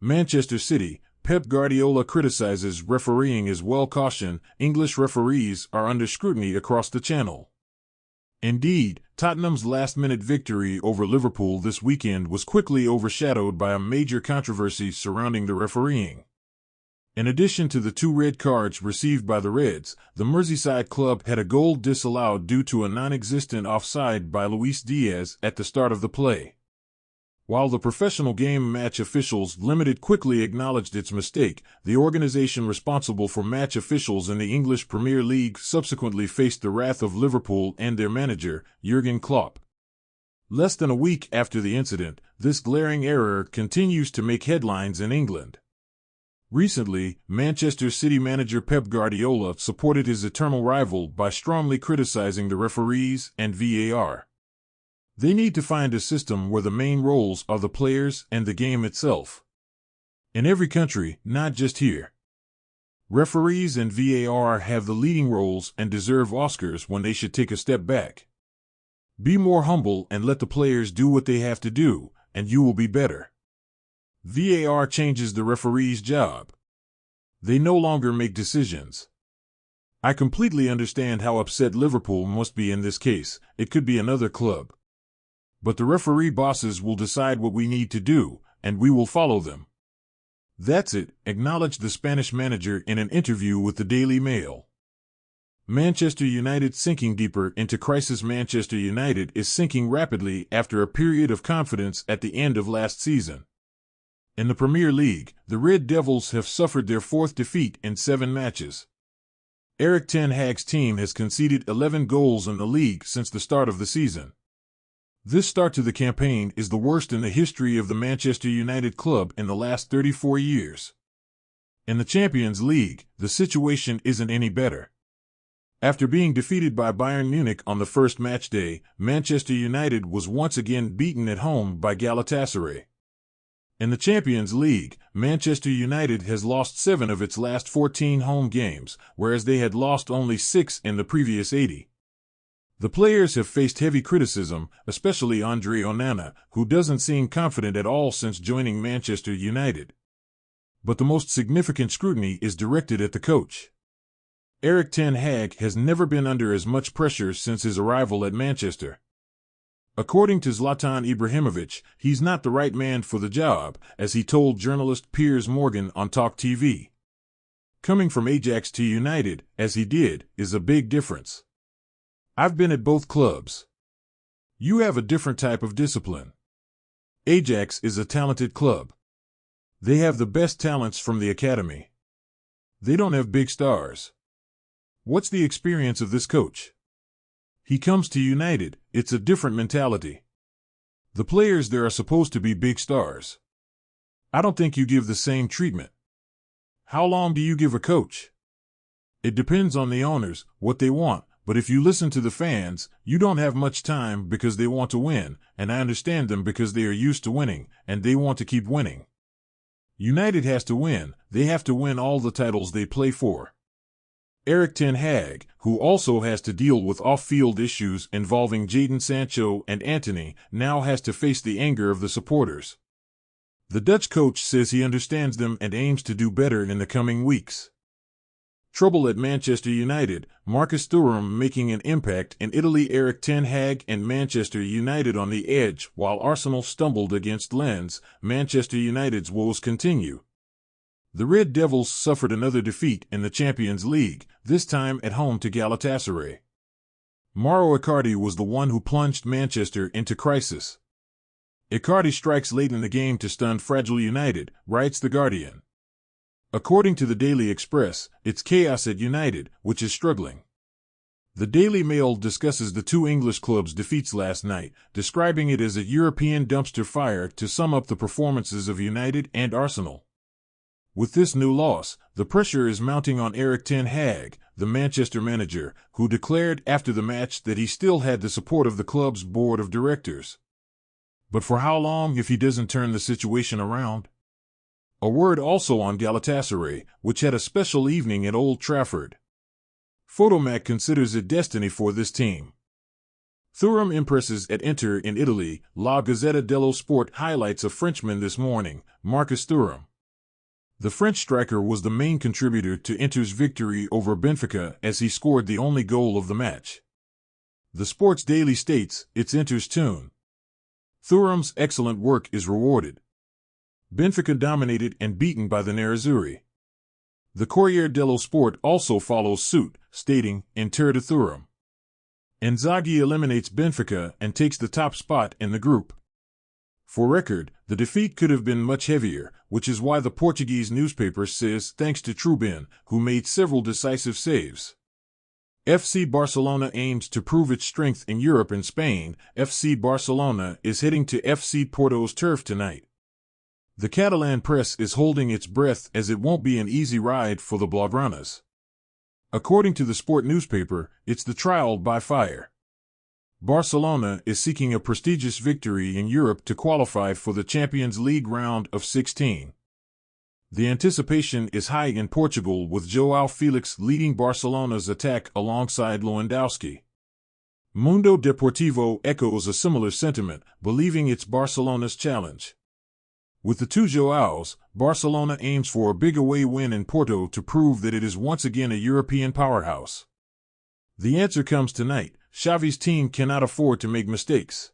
Manchester City, Pep Guardiola criticizes refereeing as well. Caution, English referees are under scrutiny across the channel. Indeed, Tottenham's last-minute victory over Liverpool this weekend was quickly overshadowed by a major controversy surrounding the refereeing. In addition to the 2 red cards received by the Reds, the Merseyside club had a goal disallowed due to a non-existent offside by Luis Diaz at the start of the play. While the professional game match officials limited quickly acknowledged its mistake, the organization responsible for match officials in the English Premier League subsequently faced the wrath of Liverpool and their manager, Jurgen Klopp. Less than a week after the incident, this glaring error continues to make headlines in England. Recently, Manchester City manager Pep Guardiola supported his eternal rival by strongly criticizing the referees and VAR. They need to find a system where the main roles are the players and the game itself. In every country, not just here. Referees and VAR have the leading roles and deserve Oscars when they should take a step back. Be more humble and let the players do what they have to do, and you will be better. VAR changes the referee's job. They no longer make decisions. I completely understand how upset Liverpool must be in this case. It could be another club. But the referee bosses will decide what we need to do, and we will follow them. That's it, acknowledged the Spanish manager in an interview with the Daily Mail. Manchester United sinking deeper into crisis. Manchester United is sinking rapidly after a period of confidence at the end of last season. In the Premier League, the Red Devils have suffered their 4th defeat in 7 matches. Erik ten Hag's team has conceded 11 goals in the league since the start of the season. This start to the campaign is the worst in the history of the Manchester United club in the last 34 years. In the Champions League, the situation isn't any better. After being defeated by Bayern Munich on the first match day, Manchester United was once again beaten at home by Galatasaray. In the Champions League, Manchester United has lost 7 of its last 14 home games, whereas they had lost only 6 in the previous 80. The players have faced heavy criticism, especially Andre Onana, who doesn't seem confident at all since joining Manchester United. But the most significant scrutiny is directed at the coach. Erik ten Hag has never been under as much pressure since his arrival at Manchester. According to Zlatan Ibrahimovic, he's not the right man for the job, as he told journalist Piers Morgan on Talk TV. Coming from Ajax to United, as he did, is a big difference. I've been at both clubs. You have a different type of discipline. Ajax is a talented club. They have the best talents from the academy. They don't have big stars. What's the experience of this coach? He comes to United, it's a different mentality. The players there are supposed to be big stars. I don't think you give the same treatment. How long do you give a coach? It depends on the owners, what they want. But if you listen to the fans, you don't have much time because they want to win, and I understand them because they are used to winning, and they want to keep winning. United has to win, they have to win all the titles they play for. Erik ten Hag, who also has to deal with off-field issues involving Jadon Sancho and Antony, now has to face the anger of the supporters. The Dutch coach says he understands them and aims to do better in the coming weeks. Trouble at Manchester United, Marcus Thuram making an impact in Italy. Erik ten Hag and Manchester United on the edge while Arsenal stumbled against Lens. Manchester United's woes continue. The Red Devils suffered another defeat in the Champions League, this time at home to Galatasaray. Mauro Icardi was the one who plunged Manchester into crisis. Icardi strikes late in the game to stun fragile United, writes The Guardian. According to the Daily Express, it's chaos at United, which is struggling. The Daily Mail discusses the 2 English clubs' defeats last night, describing it as a European dumpster fire to sum up the performances of United and Arsenal. With this new loss, the pressure is mounting on Erik ten Hag, the Manchester manager, who declared after the match that he still had the support of the club's board of directors. But for how long if he doesn't turn the situation around? A word also on Galatasaray, which had a special evening at Old Trafford. Photomac considers it destiny for this team. Thuram impresses at Inter in Italy. La Gazzetta dello Sport highlights a Frenchman this morning, Marcus Thuram. The French striker was the main contributor to Inter's victory over Benfica as he scored the only goal of the match. The Sports Daily states, "It's Inter's tune. Thuram's excellent work is rewarded. Benfica dominated and beaten by the Nerazzurri." The Corriere dello Sport also follows suit, stating, "Inter de Thuram. Inzaghi eliminates Benfica and takes the top spot in the group." For record, the defeat could have been much heavier, which is why the Portuguese newspaper says thanks to Trubin, who made several decisive saves. FC Barcelona aims to prove its strength in Europe and Spain. FC Barcelona is heading to FC Porto's turf tonight. The Catalan press is holding its breath as it won't be an easy ride for the Blaugranas. According to the Sport newspaper, it's the trial by fire. Barcelona is seeking a prestigious victory in Europe to qualify for the Champions League round of 16. The anticipation is high in Portugal, with João Felix leading Barcelona's attack alongside Lewandowski. Mundo Deportivo echoes a similar sentiment, believing it's Barcelona's challenge. With the two Joaos, Barcelona aims for a big away win in Porto to prove that it is once again a European powerhouse. The answer comes tonight. Xavi's team cannot afford to make mistakes.